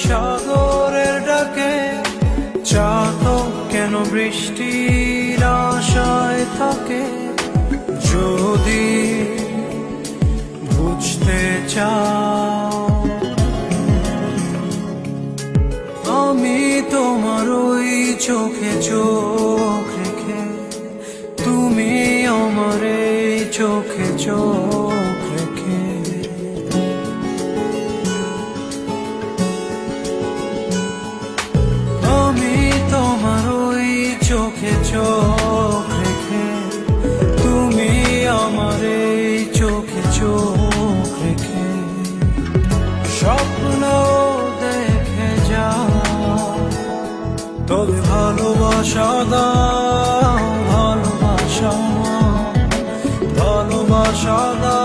সাগরের ডাকে চাতক কেন বৃষ্টির আশায় থাকে? যদি বুঝতে চাও আমি তোমার ওই চোখে চোখ রেখে, তুমি আমার এই চোখে চোখ রেখে, আমি তোমার ওই চোখে চোখ রেখে, তুমি আমার এই চোখে চোখ রেখে স্বপ্ন দেখে যাও। তবে ভালোবাসা দাও, ভালোবাসা দাও, ভালোবাসা দাও।